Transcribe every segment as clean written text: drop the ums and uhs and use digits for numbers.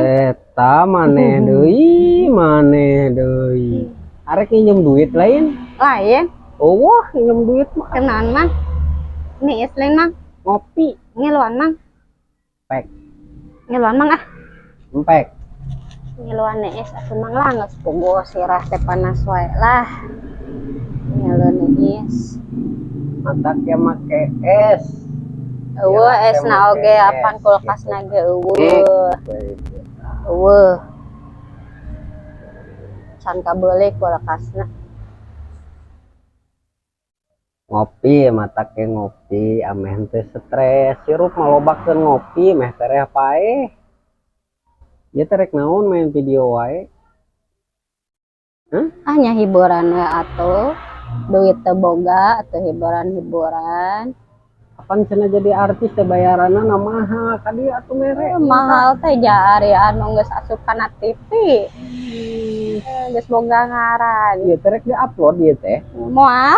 Eta maneh deui. Arek nginjem duit lain. Wah, nginjem duit mah. Kenaon mah? Nih lain mah. Ngopi. Ngiluan mah. Pek. Ngiluan mah ah. Empek. Ngiluan nees atuh mah lah geus puguh sirah teh panas wae lah. Ngiluan nees. Matak ya make es. Eueuh esna oge apan kulkasna ge eueuh. Eueuh. Can kabeuli kulkasna. Ngopi matak ke ngopi ameh teu stres. Sirup malobakeun ngopi meh tereh paeh. Ya terek naon main video wae. Nya hiburan we atuh. Duit teu boga atuh hiburan-hiburan. Kapan cenah jadi artis teh bayaranna mahal ka dieu atuh mere. Mahal teh jari anu geus asup kana TV. Geus boga ngaran. Ieu terek di-upload ieu teh. Moal.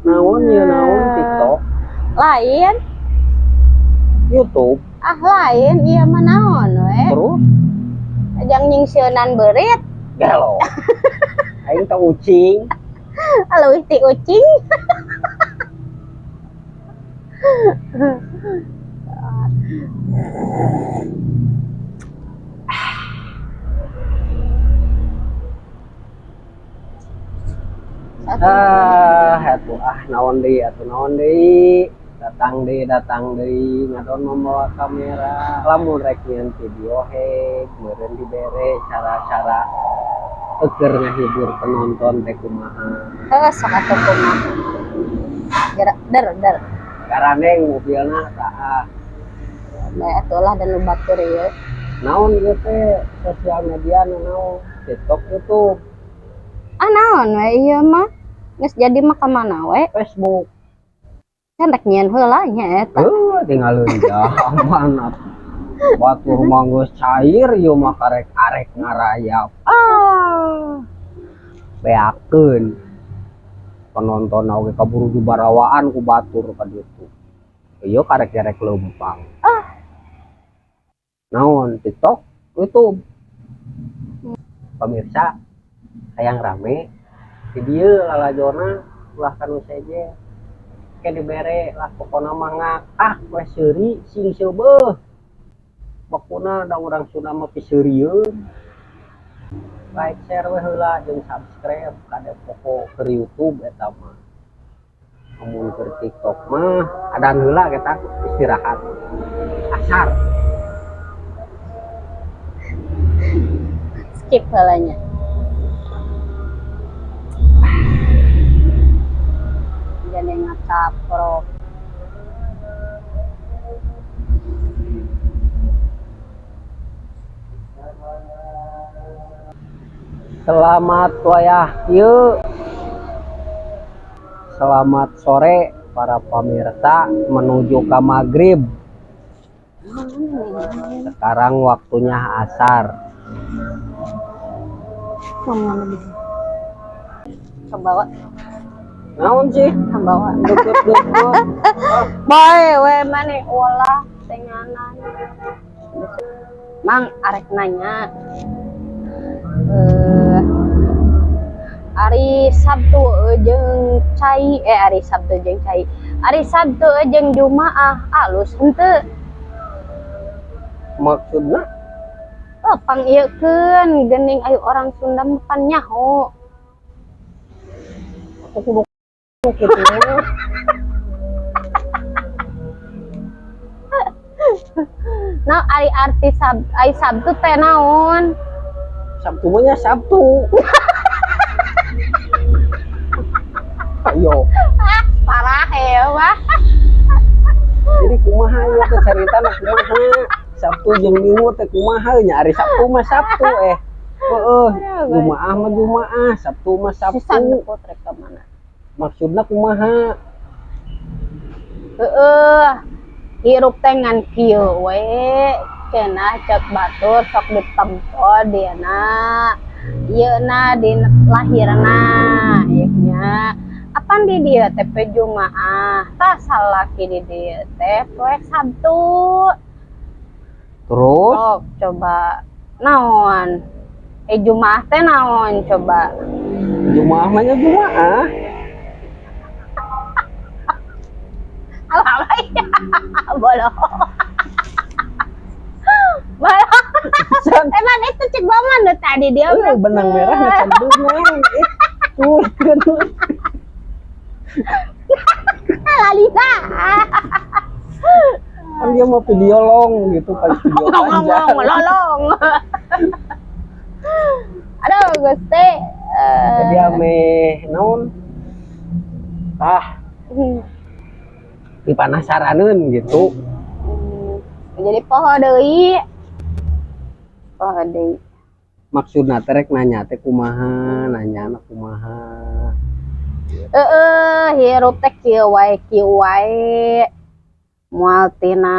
Naon ieu naon TikTok? Lain. YouTube. Lain ieu mah naon we? Terus Ajang nyingsieunan beurit. gelo. Aing teh ucing. Leuwih ti ucing. Naon deui datang deui ngadon membawa kamera lamun rek nyieun video meureun dibere cara-cara keur ngahibur penonton teh kumaha. Sok atuh kumaha. Der. Garaneng mobilna saah. Bae atuh lah dan lu batur ieu. Naon ieu teh sosial media naon? TikTok, YouTube. Naon we ieu mah? Geus jadi mah ka mana we? Facebook. Can rek nyieun heula nya eta. Tinggalin zaman batur mah geus cair ieu mah karek-arek ngarayap. Beakeun penonton oge kaburu dibarawaan ku batur ka ditu. Ieu karek-karek leumpang. Naon TikTok, YouTube. Pemirsa, hayang rame di dieu lalajona ulah kanu seje. Ke dibere lah pokona mah we seuri sing seubeuh. Bakuna da urang Sunda mah piseurieun. Like share we heula jeung subscribe kade pokok ke YouTube eta mah. Amun ke TikTok mah adan heula eta istirahat. Asar. Skip heulanya. Jadi ngacaprok. Selamat wayah ieu. Selamat sore para pemirsa menuju ke maghrib. Sekarang waktunya asar. Kebawa. Naon sih? Kebawa. Deket. Boy, we mane ulah tenganan. Mang arek nanya. Ari Sabtu jeung cai Ari Sabtu jeung cai. Ari Sabtu jeung Jumaah alus henteu. Maksudna? Pangieukeun geuning aya orang Sunda makan nyaho. Aku kudu kitu. Nah, ari arti Sabtu teh naon? Sabtu mah nya Sabtu. Ayo. Parah ya mah. Jadi kumaha ieu teh caritana kumaha? Sabtu jeung Minggu teh kumaha nya ari Sabtu mah Sabtu Jumaah mah Jumaah, Sabtu mah Sabtu. Maksudna kumaha? Hirup teh ngan kieu we, cenah cek batur sok ditempo dieuna. Ieuna di lahirna ieu nya. Apan kan di dia teh poe Jumaah, tah salaki di dia teh poe Sabtu. Terus Oh, coba naon? Jumaah teh naon coba? Jumaah mah nya Jumaah. Alalai. Bolong. Bolong. Emang itu cek banget deh tadi dia. Benang merah ngecandung nang. Itu Lalita. kan dia mau video long gitu pas video Ngomong panjang. melolong. Aduh, Gusti. Jadi ame naon? Dipanasaraneun gitu. Jadi poho deui. Poho deui. Maksudna teh rek nanya teh kumaha, nanya anak kumaha. Hirup teh kieu wae. Moal tina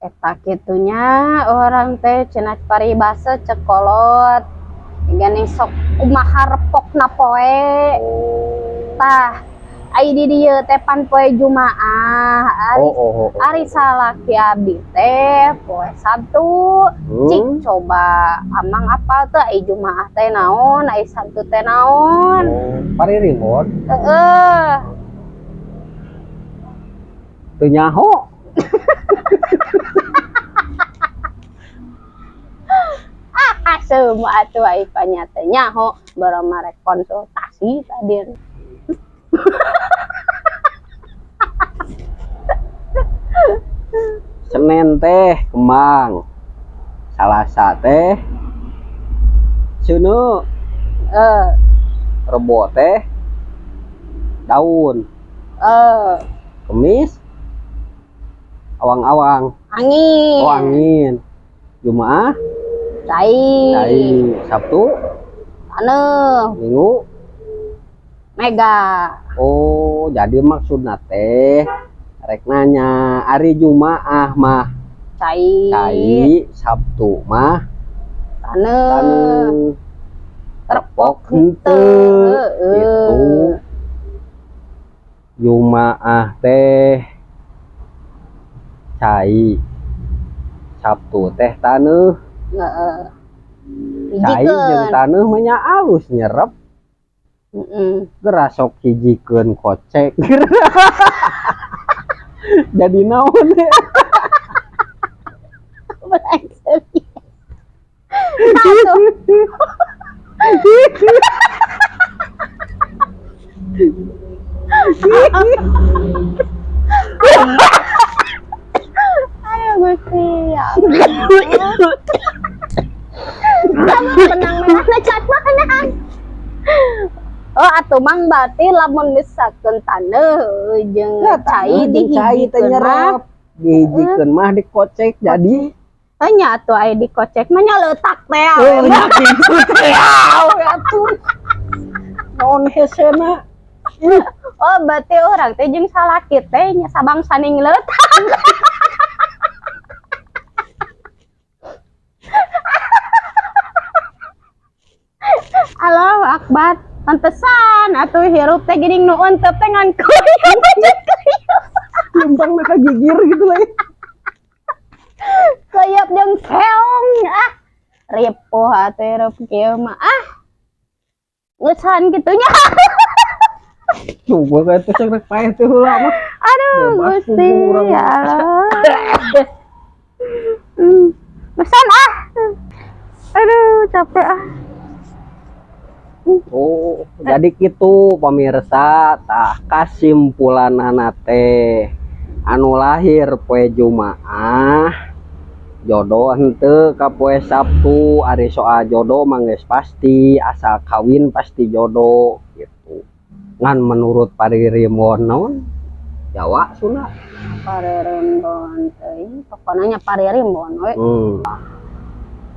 eta kitunya orang teh cenah paribasa cek kolot. Gani sok kumaha repokna poe. Tah ai di dieu teh pan poe Jumaah. Ari salaki abdi teh poe Sabtu. Cik coba amang apal teh ai Jumaah teh naon, ai Sabtu teh naon. Paririmon teu nyaho. Semua atuh ai panyata nyaho baru marek konsultasi tadi. Senin teh kembang, Salasa teh Seuneu, Rebo teh daun, Kemis awang-awang, Angin. angin, Jumaah cai, Sabtu Taneuh Minggu mega. Oh jadi maksudna teh rek nanya ari Jumaah mah cai, Sabtu mah taneuh repok henteu gitu. Jumaah teh cai, Sabtu teh taneuh. Cai jeung taneuh mah nya alus nyerep. Geura sok hijikeun kocek. Jadi naon ya? Ayo Gusti ya. Benang merah ngecat makanan. Oh atuh mang berarti lamun misalkeun taneuh jeung cai dihijikeun mah dihijikeun mah dikocek jadi nya atuh aya dikocek mah nya leutak teh. nya kitu teh atuh naon hesena. Oh berarti orang teh jeung salaki teh nya sabang saning leutak. Allahu Akbar. Pantesan atuh hirup teh geuning nu onteup teh ngan kuyup. Lempang nak gigir gitu lah. Kuyup jeung keong ripuh atuh hirup kieu mah ngeusan kitunya. Coba kayak tuh rek paeh teh heula mah. Aduh Gusti ya Allah. Pesan aduh capek Oh, jadi gitu pemirsa, tah kasimpulanana teh anu lahir poe Jumaah jodoh henteu ka poe Sabtu. Ari soal jodoh mah geus pasti, asal kawin pasti jodoh gitu. Ngan menurut Paririmbon naon? Jawa Sunda. Paririmbon teh pokona nya Paririmbon we.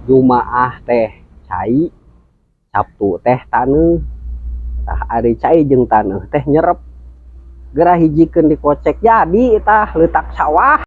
Jumaah teh cai, Sabtu teh taneuh. Tah ari cai jeung taneuh teh nyerep. Geura hijikeun dikocek jadi tah leutak sawah.